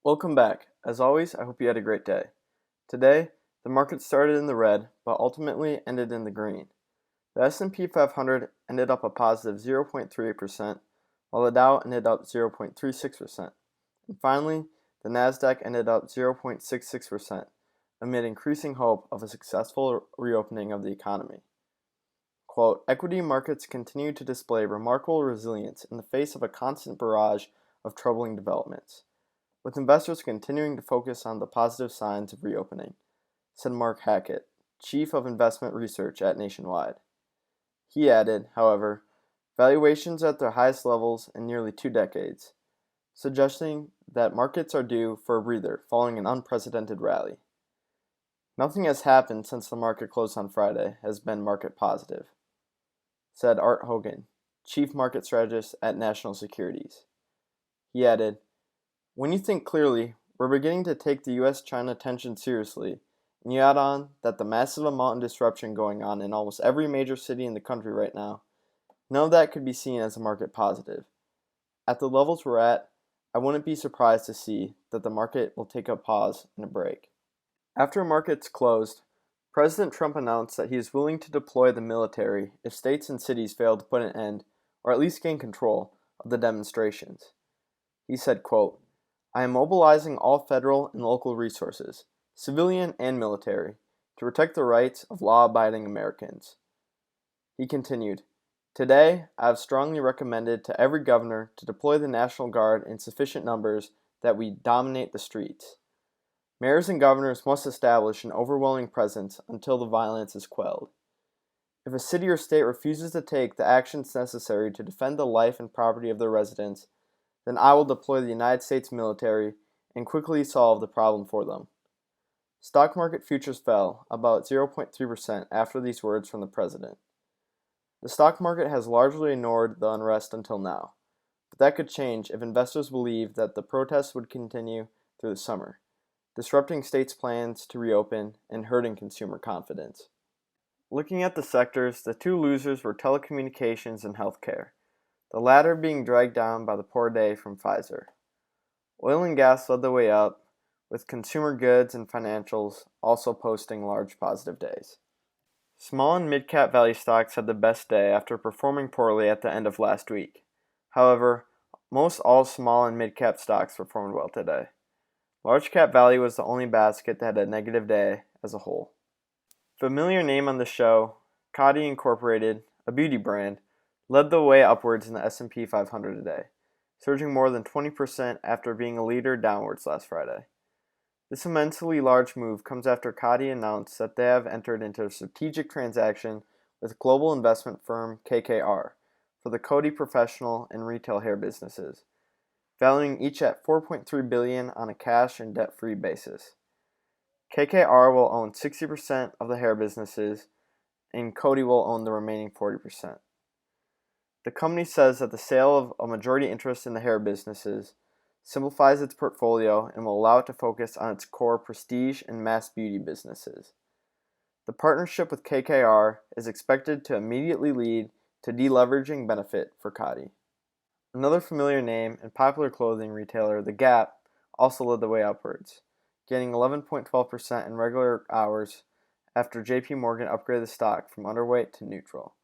Welcome back. As always, I hope you had a great day. Today, the market started in the red, but ultimately ended in the green. The S&P 500 ended up a positive 0.38%, while the Dow ended up 0.36%. And finally, the Nasdaq ended up 0.66%, amid increasing hope of a successful reopening of the economy. Quote, equity markets continue to display remarkable resilience in the face of a constant barrage of troubling developments, with investors continuing to focus on the positive signs of reopening, said Mark Hackett, Chief of Investment Research at Nationwide. He added, however, valuations are at their highest levels in nearly 2 decades, suggesting that markets are due for a breather following an unprecedented rally. Nothing has happened since the market closed on Friday has been market positive, said Art Hogan, Chief Market Strategist at National Securities. He added, when you think clearly, we're beginning to take the US-China tension seriously, and you add on that the massive amount of disruption going on in almost every major city in the country right now, none of that could be seen as a market positive. At the levels we're at, I wouldn't be surprised to see that the market will take a pause and a break. After markets closed, President Trump announced that he is willing to deploy the military if states and cities fail to put an end, or at least gain control, of the demonstrations. He said, quote, I am mobilizing all federal and local resources, civilian and military, to protect the rights of law-abiding Americans. He continued, today, I have strongly recommended to every governor to deploy the National Guard in sufficient numbers that we dominate the streets. Mayors and governors must establish an overwhelming presence until the violence is quelled. If a city or state refuses to take the actions necessary to defend the life and property of their residents, then I will deploy the United States military and quickly solve the problem for them. Stock market futures fell about 0.3% after these words from the president. The stock market has largely ignored the unrest until now, but that could change if investors believe that the protests would continue through the summer, disrupting states' plans to reopen and hurting consumer confidence. Looking at the sectors, the two losers were telecommunications and healthcare, the latter being dragged down by the poor day from Pfizer. Oil and gas led the way up, with consumer goods and financials also posting large positive days. Small and mid-cap value stocks had the best day after performing poorly at the end of last week. However, most all small and mid-cap stocks performed well today. Large cap value was the only basket that had a negative day as a whole. Familiar name on the show, Coty Incorporated, a beauty brand, led the way upwards in the S&P 500 today, surging more than 20% after being a leader downwards last Friday. This immensely large move comes after Coty announced that they have entered into a strategic transaction with global investment firm KKR for the Coty professional and retail hair businesses, valuing each at $4.3 billion on a cash and debt-free basis. KKR will own 60% of the hair businesses, and Coty will own the remaining 40%. The company says that the sale of a majority interest in the hair businesses simplifies its portfolio and will allow it to focus on its core prestige and mass beauty businesses. The partnership with KKR is expected to immediately lead to deleveraging benefit for Coty. Another familiar name and popular clothing retailer, The Gap, also led the way upwards, gaining 11.12% in regular hours after JP Morgan upgraded the stock from underweight to neutral.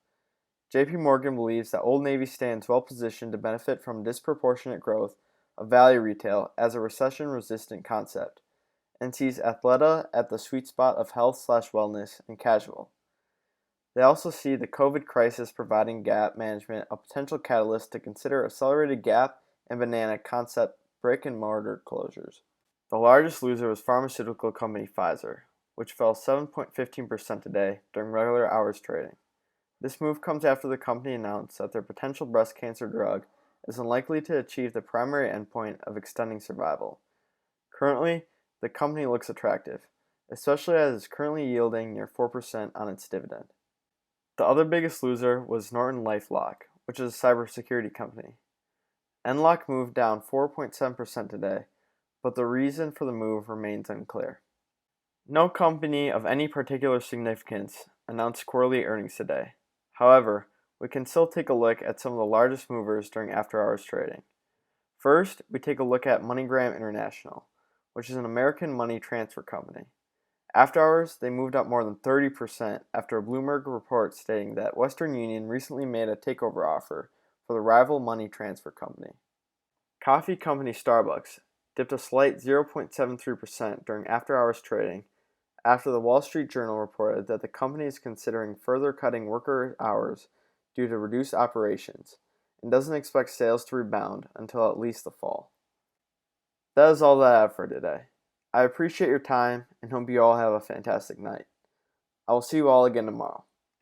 JP Morgan believes that Old Navy stands well positioned to benefit from disproportionate growth of value retail as a recession-resistant concept, and sees Athleta at the sweet spot of health/wellness and casual. They also see the COVID crisis providing Gap management a potential catalyst to consider accelerated Gap and Banana concept brick-and-mortar closures. The largest loser was pharmaceutical company Pfizer, which fell 7.15% today during regular hours trading. This move comes after the company announced that their potential breast cancer drug is unlikely to achieve the primary endpoint of extending survival. Currently, the company looks attractive, especially as it's currently yielding near 4% on its dividend. The other biggest loser was NortonLifeLock, which is a cybersecurity company. NLock moved down 4.7% today, but the reason for the move remains unclear. No company of any particular significance announced quarterly earnings today. However, we can still take a look at some of the largest movers during after-hours trading. First, we take a look at MoneyGram International, which is an American money transfer company. After hours, they moved up more than 30% after a Bloomberg report stating that Western Union recently made a takeover offer for the rival money transfer company. Coffee company Starbucks dipped a slight 0.73% during after-hours trading after the Wall Street Journal reported that the company is considering further cutting worker hours due to reduced operations and doesn't expect sales to rebound until at least the fall. That is all that I have for today. I appreciate your time and hope you all have a fantastic night. I will see you all again tomorrow.